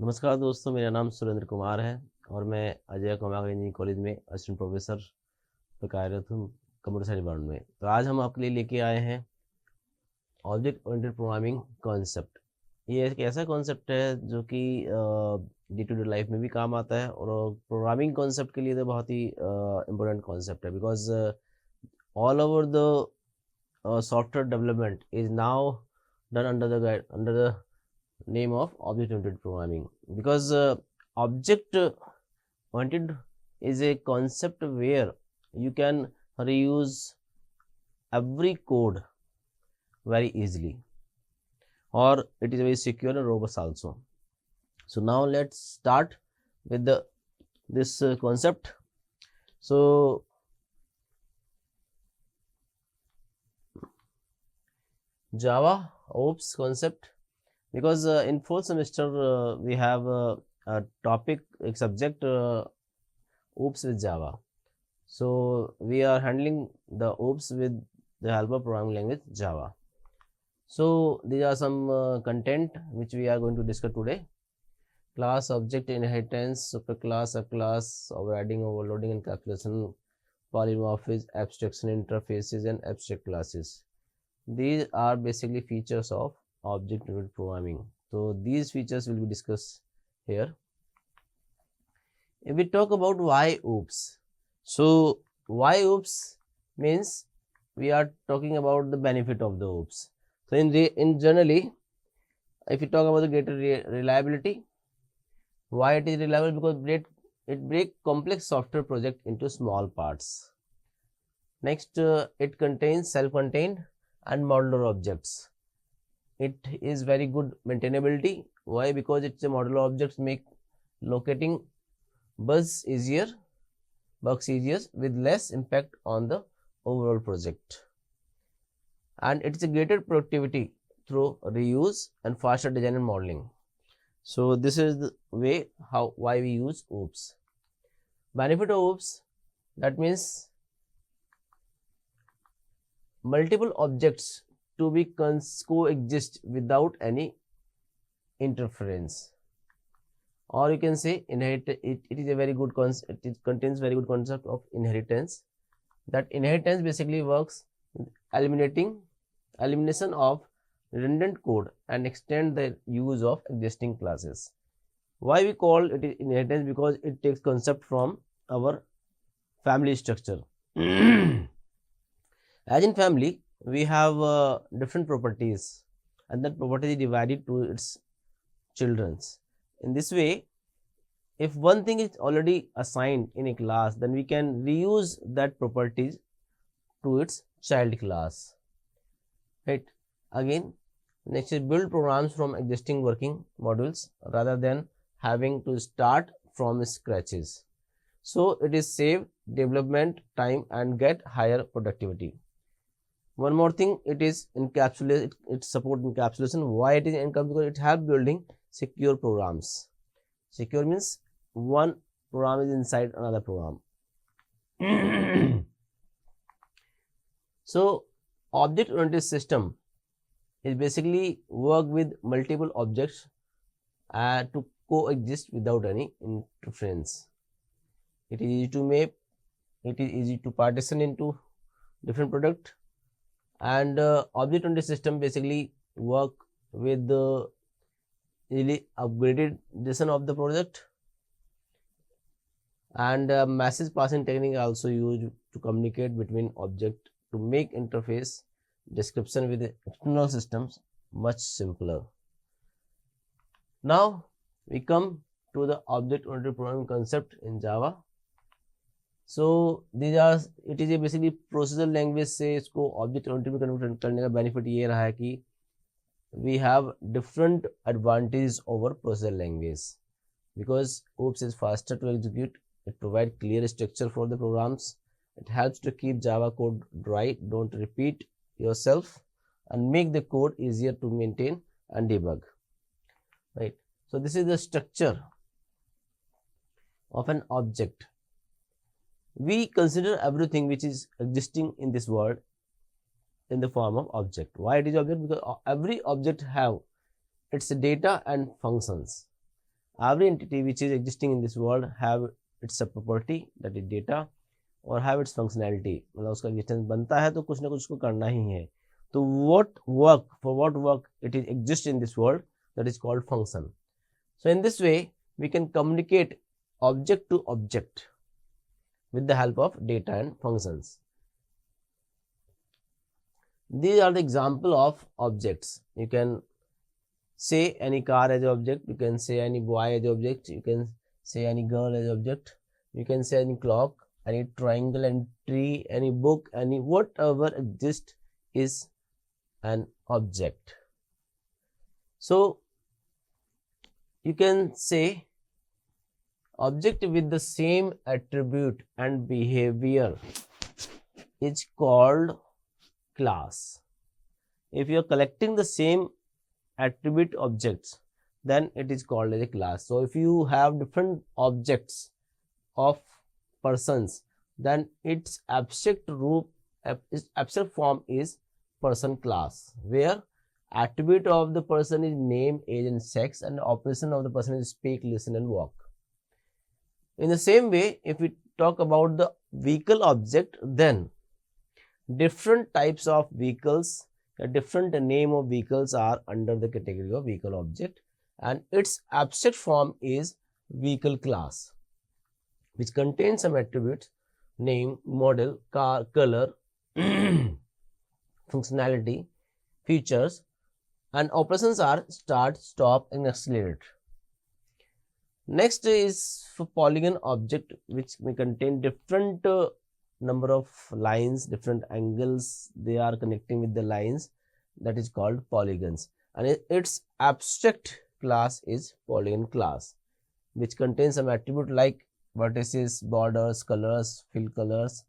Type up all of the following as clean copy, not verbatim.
नमस्कार दोस्तों, मेरा नाम सुरेंद्र कुमार है और मैं अजय कुमार इंजीनियरिंग कॉलेज में असिस्टेंट प्रोफेसर पर कार्यरत हूँ कंप्यूटर साइंस डिपार्टमेंट में। तो आज हम आपके लिए लेके आए हैं ऑब्जेक्ट ओरिएंटेड प्रोग्रामिंग कॉन्सेप्ट। ये एक ऐसा कॉन्सेप्ट है जो कि डे टू डे लाइफ में भी काम आता है और प्रोग्रामिंग कॉन्सेप्ट के लिए तो बहुत ही इम्पोर्टेंट कॉन्सेप्ट है, because all over the software development is now done under the name of object oriented programming, because object oriented is a concept where you can reuse every code very easily, or it is very secure and robust also. So now let's start with this concept. So Java OOPS concept, because in fourth semester we have a topic, a subject OOPS with Java. So we are handling the OOPS with the help of programming language Java. So these are some content which we are going to discuss today. Class, object, inheritance, superclass, subclass, overriding, overloading, encapsulation, polymorphism, abstraction, interfaces, and abstract classes. These are basically features of object-oriented programming. So these features will be discussed here. If we talk about why OOPS, so why OOPS means we are talking about the benefit of the OOPS. So in generally, if you talk about the greater reliability, why it is reliable? Because it breaks complex software project into small parts. Next, it contains self-contained and modular objects. It is very good maintainability. Why? Because it's a modular objects, make locating bugs easier with less impact on the overall project. And it's a greater productivity through reuse and faster design and modeling. So this is the way why we use OOPS. Benefit of OOPS, that means multiple objects to be coexist without any interference, or you can say it is a very good concept. It contains very good concept of inheritance. That inheritance basically works elimination of redundant code and extend the use of existing classes. Why we call it inheritance? Because it takes concept from our family structure. As in family, we have different properties, and that property is divided to its children's. In this way, if one thing is already assigned in a class, then we can reuse that properties to its child class. Right? Again, next is build programs from existing working modules rather than having to start from scratches. So it is save development time and get higher productivity. One more thing, it is encapsulate. It support encapsulation. Why it is encapsulation? Because it helps building secure programs. Secure means one program is inside another program. So object-oriented system is basically work with multiple objects to coexist without any interference. It is easy to map. It is easy to partition into different products. And object-oriented system basically work with the easily upgraded version of the project, and message passing technique also used to communicate between object to make interface description with external systems much simpler. Now we come to the object-oriented programming concept in Java. So these are, it is a basically procedure language से इसको object oriented में convert करने का benefit ये रहा है कि we have different advantages over procedure language, because OOPS is faster to execute. It provides clear structure for the programs. It helps to keep Java code dry, don't repeat yourself, and make the code easier to maintain and debug. Right. So this is the structure of an object. We consider everything which is existing in this world in the form of object. Why it is object? Because every object have its data and functions. every entity which is existing in this world have its a property, that is data, और have its functionality, मतलब उसका existence बनता है तो कुछ ना कुछ उसको करना ही है. तो for what work it is exist in this world, that is called function. So in this way we can communicate object to object with the help of data and functions. These are the example of objects. You can say any car as object, you can say any boy as object, you can say any girl as object, you can say any clock, any triangle, any tree, any book, any whatever exists is an object. So you can say object with the same attribute and behavior is called class. If you are collecting the same attribute objects, then it is called as a class. So if you have different objects of persons, then its abstract form is person class, where attribute of the person is name, age and sex, and operation of the person is speak, listen and walk. In the same way, if we talk about the vehicle object, then different types of vehicles, a different name of vehicles are under the category of vehicle object, and its abstract form is vehicle class, which contains some attributes, name, model, car, color, functionality, features, and operations are start, stop and accelerate. Next is for polygon object, which may contain different number of lines, different angles they are connecting with the lines, that is called polygons, and its abstract class is polygon class, which contains some attribute like vertices, borders, colors, fill colors,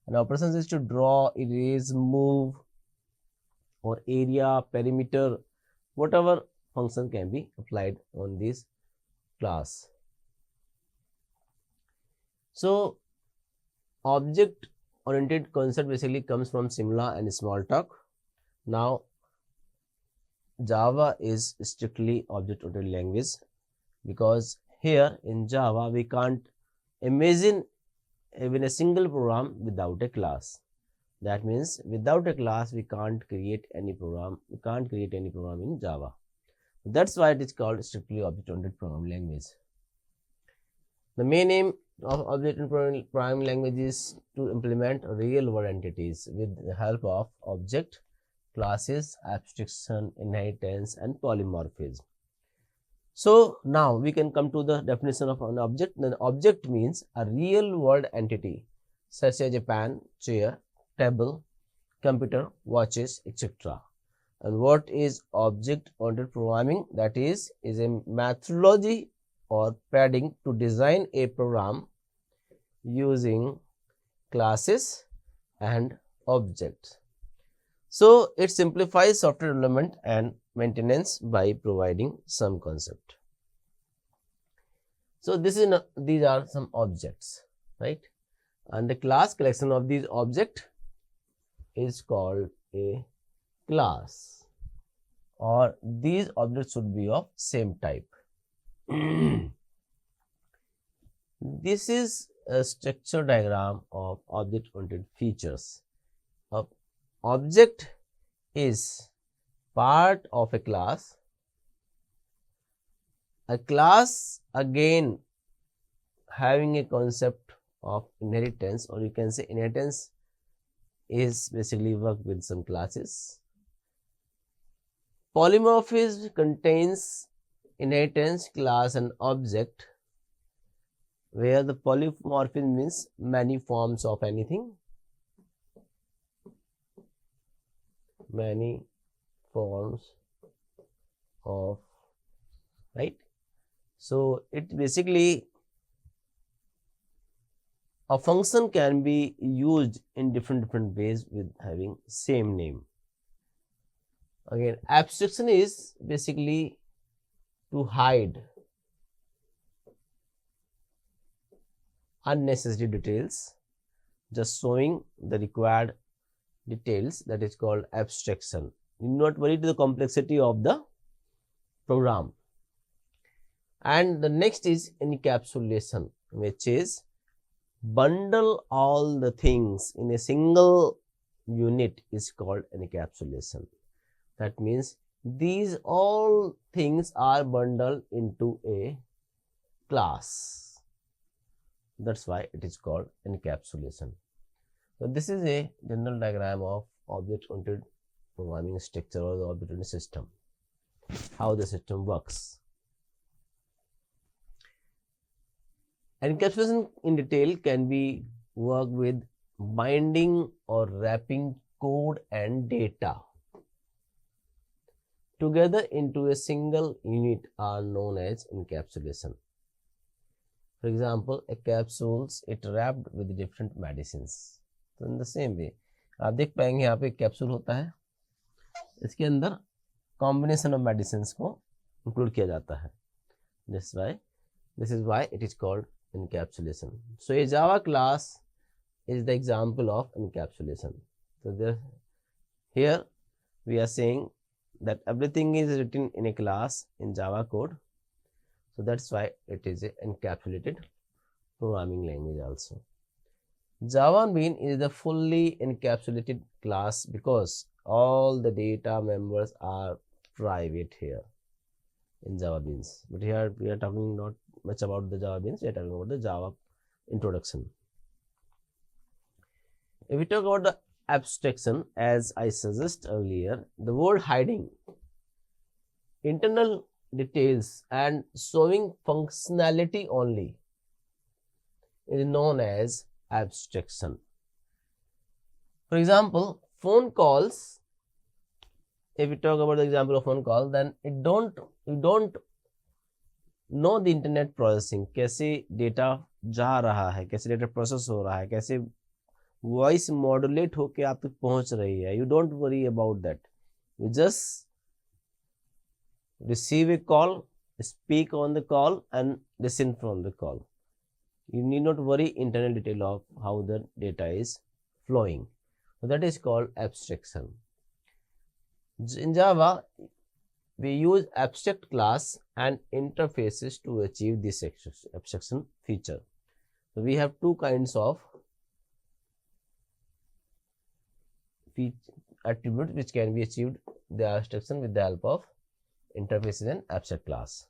and operations is to draw, erase, move, or area, perimeter, whatever function can be applied on this class. So object oriented concept basically comes from Simla and Smalltalk. Now Java is strictly object oriented language, because here in Java we can't imagine even a single program without a class. That means without a class we can't create any program. We can't create any program in Java. That's why it is called strictly object oriented programming language. The main aim of object oriented programming language is to implement real world entities with the help of object, classes, abstraction, inheritance, and polymorphism. So now we can come to the definition of an object. An object means a real world entity such as a pen, chair, table, computer, watches, etc. And what is object oriented programming? That is a methodology or padding to design a program using classes and objects. So it simplifies software development and maintenance by providing some concept. So these are some objects, right? And the class collection of these objects is called a class, or these objects should be of same type. This is a structure diagram of object oriented features. A object is part of a class. A class again having a concept of inheritance, or you can say inheritance is basically work with some classes. Polymorphism contains inheritance, class and object, where the polymorphism means many forms of anything, many forms of, right? So it basically a function can be used in different ways with having same name. Again, abstraction is basically to hide unnecessary details, just showing the required details, that is called abstraction. You not worry to the complexity of the program. And the next is encapsulation, which is bundle all the things in a single unit is called encapsulation. That means these all things are bundled into a class. That's why it is called encapsulation. So this is a general diagram of object-oriented programming structure or the object-oriented system, how the system works. Encapsulation in detail can be worked with binding or wrapping code and data together into a single unit are known as encapsulation. For example, a capsules it wrapped with different medicines. So in the same way, आप देख पाएंगे यहाँ पे capsule होता है, इसके अंदर combination of medicines को इंक्लूड किया जाता है. This is why it is called encapsulation. So a Java class is the example of encapsulation. So here we are saying that everything is written in a class in Java code. So that's why it is an encapsulated programming language also. Java Bean is the fully encapsulated class because all the data members are private here in Java Beans. But here we are talking not much about the Java Beans, we are talking about the Java introduction. If we talk about the abstraction, as I suggested earlier, the word hiding internal details and showing functionality only is known as abstraction. For example, phone calls, if we talk about the example of phone call, then you don't know the internet processing, कैसे data जा रहा है, कैसे data process हो रहा है, कैसे voice modulate होके आप तक पहुंच रही है. You don't worry about that. You just receive a call, speak on the call and listen from the call. You need not worry internal detail of how the data is flowing. So that is called abstraction. In Java, we use abstract class and interfaces to achieve this abstraction feature. So we have two kinds of attributes which can be achieved the abstraction with the help of interfaces and abstract class.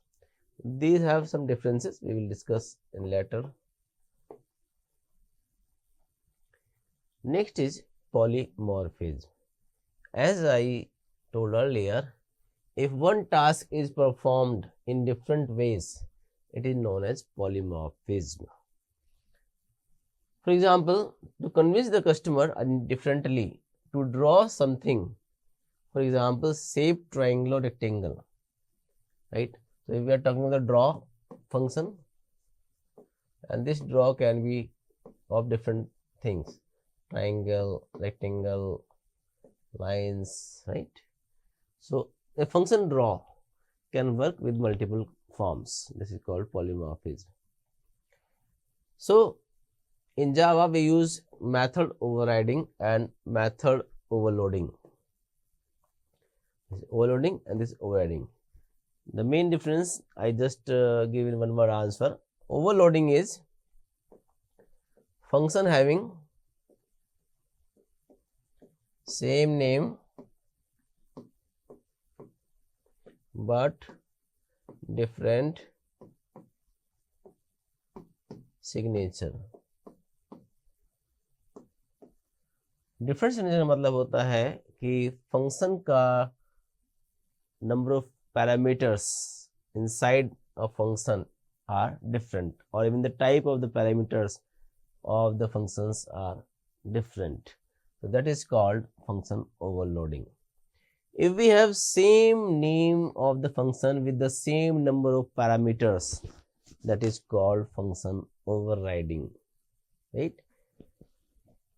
These have some differences we will discuss in later. Next is polymorphism. As I told earlier, if one task is performed in different ways, it is known as polymorphism. For example, to convince the customer differently to draw something, for example, shape, triangle or rectangle, right? So if we are talking about the draw function, and this draw can be of different things, triangle, rectangle, lines, right? So a function draw can work with multiple forms. This is called polymorphism. So in Java, we use method overriding and method overloading. This overloading and this overriding. The main difference, I just give in one word answer. Overloading is function having same name but different signature. Different signature का मतलब होता है कि function का number of parameters inside a function are different और even the type of the parameters of the functions are different. So that is called function overloading. If we have same name of the function with the same number of parameters, that is called function overriding, right?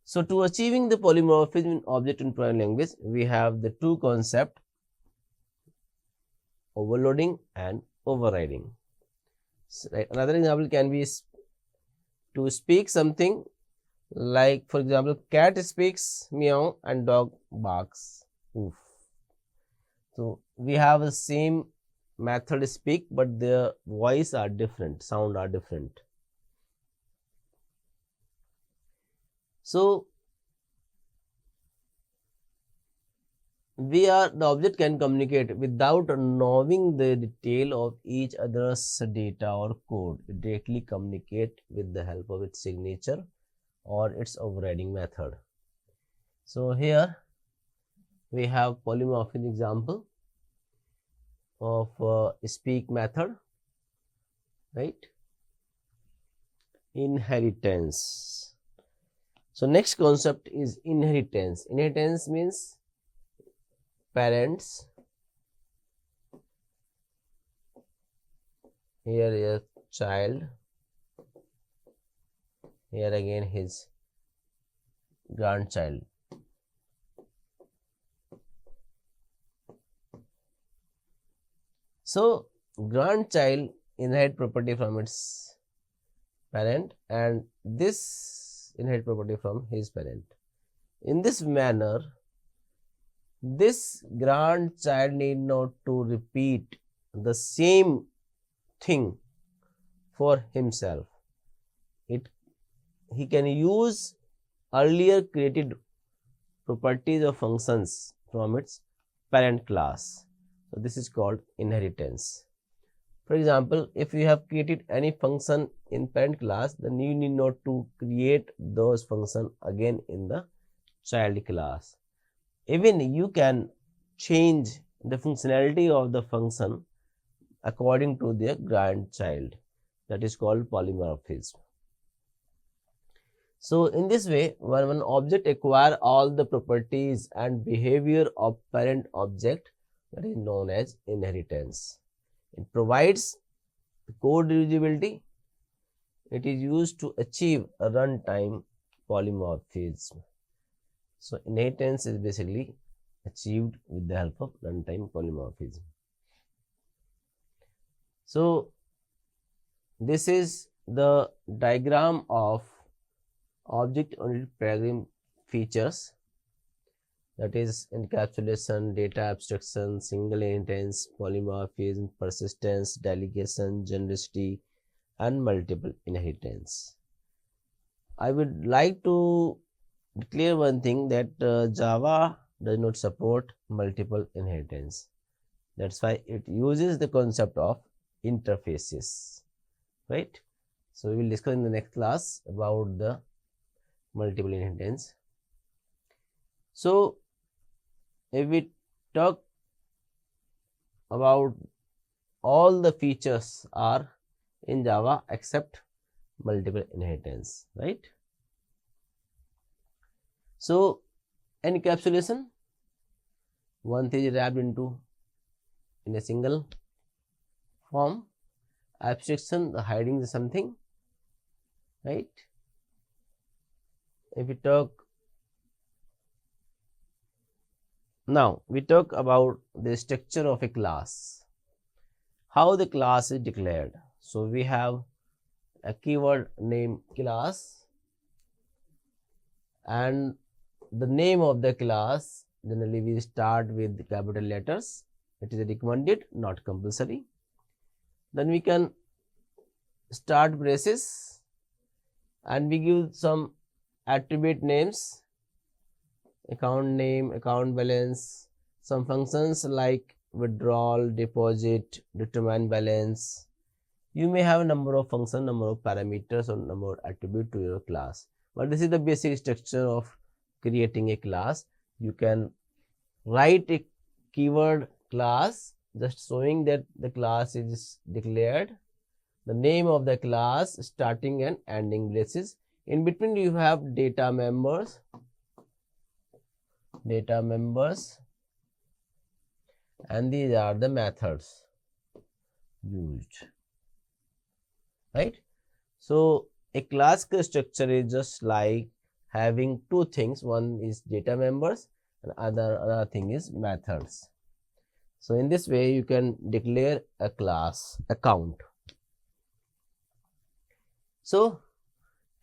So to achieving the polymorphism in object and programming language, we have the two concepts, overloading and overriding. So, right? Another example can be to speak something like, for example, cat speaks meow and dog barks oof. So we have the same method speak, but their voice are different, sound are different. So the object can communicate without knowing the detail of each other's data or code. It directly communicate with the help of its signature or its overriding method. So here we have polymorphism example of speak method, right? Inheritance. So next concept is inheritance. Inheritance means parents, here is a child, here again his grandchild. So grandchild inherit property from its parent and this inherit property from his parent. In this manner, this grandchild need not to repeat the same thing for himself. He can use earlier created properties or functions from its parent class. So this is called inheritance. For example, if you have created any function in parent class, then you need not to create those functions again in the child class. Even you can change the functionality of the function according to their grandchild. That is called polymorphism. So in this way, when one object acquires all the properties and behavior of parent object, that is known as inheritance. It provides code reusability. It is used to achieve a runtime polymorphism. So inheritance is basically achieved with the help of runtime polymorphism. So this is the diagram of object-oriented programming features, that is encapsulation, data abstraction, single inheritance, polymorphism, persistence, delegation, genericity, and multiple inheritance. I would like to declare one thing, that Java does not support multiple inheritance. That's why it uses the concept of interfaces, right? So we will discuss in the next class about the multiple inheritance. So if we talk about all the features are in Java except multiple inheritance, right? So encapsulation, one thing is wrapped into in a single form. Abstraction, the hiding something, right? If we talk now, we talk about the structure of a class, how the class is declared. So we have a keyword name class, and the name of the class generally we start with capital letters. It is recommended, not compulsory. Then we can start braces and we give some attribute names, account name, account balance, some functions like withdrawal, deposit, determine balance. You may have a number of functions, number of parameters or number of attributes to your class, but this is the basic structure of creating a class. You can write a keyword class just showing that the class is declared, the name of the class, starting and ending braces. In between you have data members, and these are the methods used, right? So a class structure is just like having two things, one is data members and other thing is methods. So in this way you can declare a class account. So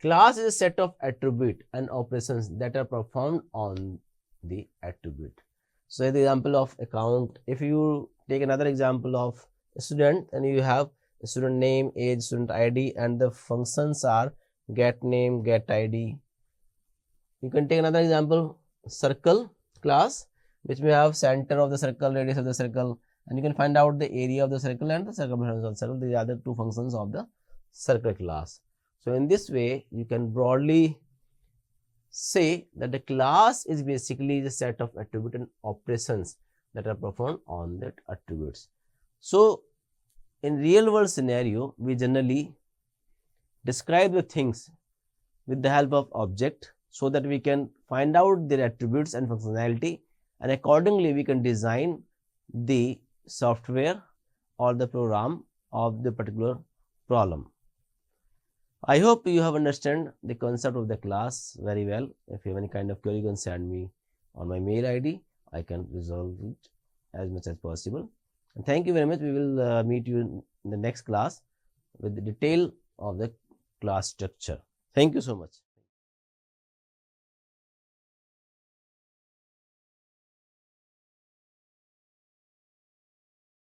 class is a set of attributes and operations that are performed on the attribute. So the example of account, if you take another example of student, and you have student name, age, student ID, and the functions are get name, get ID. You can take another example, circle class, which we have center of the circle, radius of the circle, and you can find out the area of the circle and the circumference of the circle. These are the two functions of the circle class. So in this way, you can broadly say that the class is basically the set of attribute and operations that are performed on that attributes. So in real world scenario, we generally describe the things with the help of object so that we can find out their attributes and functionality, and accordingly we can design the software or the program of the particular problem. I hope you have understood the concept of the class very well. If you have any kind of query, you can send me on my mail ID. I can resolve it as much as possible. And thank you very much. We will meet you in the next class with the detail of the class structure. Thank you so much.